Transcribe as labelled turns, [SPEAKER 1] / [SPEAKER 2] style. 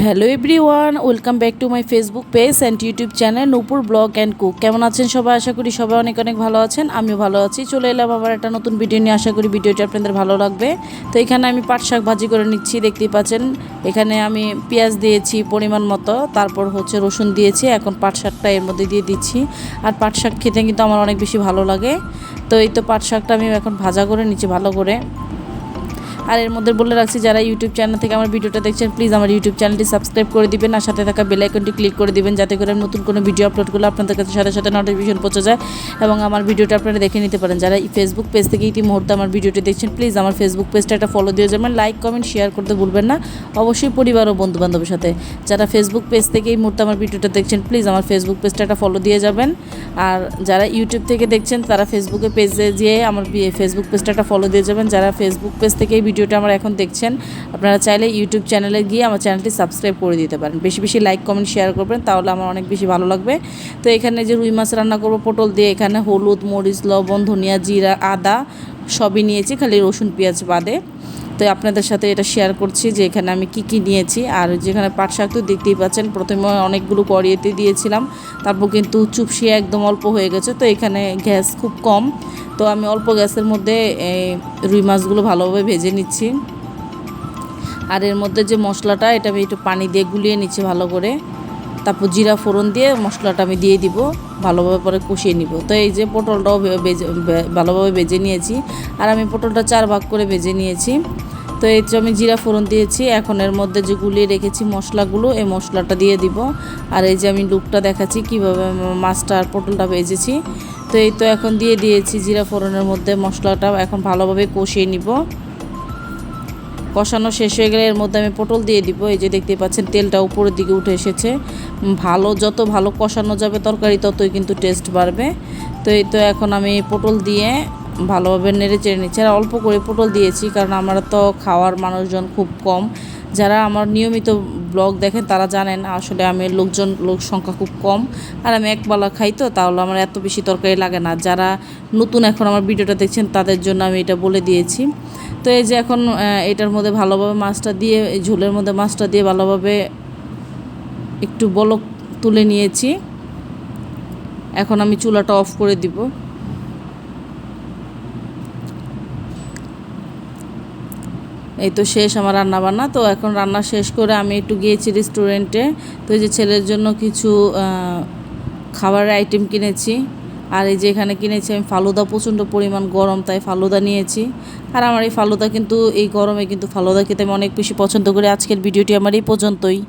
[SPEAKER 1] Hello everyone, welcome back to my Facebook page and YouTube channel Nupur blog and cook. কেমন আছেন সবাই? আশা করি সবাই অনেক অনেক ভালো আছেন। আমিও ভালো আছি। চলে এলাম আবার একটা নতুন ভিডিও নিয়ে। আশা করি ভিডিওটি আপনাদের ভালো লাগবে। তো এখানে আমি পাট শাক ভাজি করে নিচ্ছি, দেখতেই পাচ্ছেন। এখানে আমি পেঁয়াজ দিয়েছি পরিমাণ মতো, তারপর হচ্ছে রসুন দিয়েছি। এখন পাট শাকটা এর মধ্যে দিয়ে দিচ্ছি। আর পাট শাক খেতে কিন্তু আমার অনেক বেশি ভালো লাগে। তো এই তো পাট শাকটা আমি এখন ভাজা করে নিচ্ছি ভালো করে। আর এর মধ্যে বলে রাখছি, যারা ইউটিউব চ্যানেল থেকে আমার ভিডিওটা দেখছেন প্লিজ আমার ইউটিউব চ্যানেলটি সাবস্ক্রাইব করে দিবেন আর সাথে থাকা বেল আইকনটি ক্লিক করে দিবেন, যাতে করে নতুন কোনো ভিডিও আপলোড করলে আপনাদের কাছে সাথে সাথে নোটিফিকেশন পৌঁছে যায় এবং আমার ভিডিওটা আপনারা দেখে নিতে পারেন। যারা ফেসবুক পেজ থেকে ইতিমধ্যে আমার ভিডিওটি দেখছেন প্লিজ আমার ফেসবুক পেজটা একটা ফলো দিয়ে যাবেন, লাইক কমেন্ট শেয়ার করতে ভুলবেন না, অবশ্যই পরিবার ও বন্ধুবান্ধবের সাথে। যারা ফেসবুক পেজ থেকে এই মুহূর্তে আমার ভিডিওটা দেখছেন প্লিজ আমার ফেসবুক পেজটা একটা ফলো দিয়ে যাবেন। আর যারা ইউটিউব থেকে দেখছেন তারা ফেসবুকে পেজে যেয়ে আমার ফেসবুক পেজটা একটা ফলো দিয়ে যাবেন। যারা ফেসবুক পেজ থেকে এই ভিডিওটা আমার এখন দেখছেন আপনারা চাইলে ইউটিউব চ্যানেলে গিয়ে আমার চ্যানেলটি সাবস্ক্রাইব করে দিতে পারেন। বেশি বেশি লাইক কমেন্ট শেয়ার করবেন, তাহলে আমার অনেক বেশি ভালো লাগবে। তো এখানে যে রুই মাছ রান্না করবো পটল দিয়ে, এখানে হলুদ মরিচ লবণ ধনিয়া জিরা আদা সবই নিয়েছি, খালি রসুন পেঁয়াজ বাদে। তো আপনাদের সাথে এটা শেয়ার করছি যে এখানে আমি কি নিয়েছি। আর যেখানে পাট শাক তো দেখতেই পাচ্ছেন, প্রথমে অনেকগুলো কড়িয়েতে দিয়েছিলাম, তারপর কিন্তু চুপসিয়ে একদম অল্প হয়ে গেছে। তো এখানে গ্যাস খুব কম, তো আমি অল্প গ্যাসের মধ্যে রুই মাছগুলো ভালোভাবে ভেজে নিচ্ছি। আর এর মধ্যে যে মশলাটা, এটা আমি একটু পানি দিয়ে গুলিয়ে নিচ্ছি ভালো করে। তারপর জিরা ফোড়ন দিয়ে মশলাটা আমি দিয়ে দিব, ভালোভাবে পরে কষিয়ে নিব। তো এই যে পটলটাও ভালোভাবে ভেজে নিয়েছি। আর আমি পটলটা 4 ভাগ করে ভেজে নিয়েছি। তো এই যে আমি জিরা ফোড়ন দিয়েছি। এখন এর মধ্যে যে গুলিয়ে রেখেছি মশলাগুলো, এই মশলাটা দিয়ে দিব। আর এই যে আমি লুকটা দেখাচ্ছি কীভাবে মাছটা আর পটলটা ভেজেছি। তো এই তো এখন দিয়ে দিয়েছি জিরা ফোড়নের মধ্যে মশলাটা, এখন ভালোভাবে কষিয়ে নিব। কষানো শেষ হয়ে গেলে এর মধ্যে আমি পটল দিয়ে দিব। এই যে দেখতে পাচ্ছেন তেলটা উপরের দিকে উঠে এসেছে। যত ভালো কষানো যাবে তরকারি ততই কিন্তু টেস্ট বাড়বে। তো এই তো এখন আমি পটল দিয়ে ভালোভাবে নেড়ে চেড়ে নিচ্ছি। আর অল্প করে পটল দিয়েছি, কারণ আমরা তো খাওয়ার মানুষজন খুব কম। যারা আমার নিয়মিত ব্লগ দেখেন তারা জানেন আসলে আমি লোক সংখ্যা খুব কম, আর আমি একবেলা খাই, তো তাহলে আমার এত বেশি তরকারি লাগে না। যারা নতুন এখন আমার ভিডিওটা দেখছেন তাদের জন্য আমি এটা বলে দিয়েছি। তো এই যে এখন এটার মধ্যে ভালোভাবে মাছটা দিয়ে, এই ঝোলের মধ্যে মাছটা দিয়ে ভালোভাবে একটু বলক তুলে নিয়েছি। এখন আমি চুলাটা অফ করে দিব। এই তো শেষ আমার রান্না বান্না। তো এখন রান্না শেষ করে আমি একটু গিয়েছি রেস্টুরেন্টে। তো এই যে ছেলের জন্য কিছু খাবারের আইটেম কিনেছি। আর এই যে এখানে কিনেছি আমি ফালুদা, প্রচণ্ড পরিমাণ গরম তাই ফালুদা নিয়েছি। আর আমার এই ফালুদা কিন্তু এই গরমে কিন্তু ফালুদা খেতে আমি অনেক বেশি পছন্দ করি। আজকের ভিডিওটি আমার এই পর্যন্তই।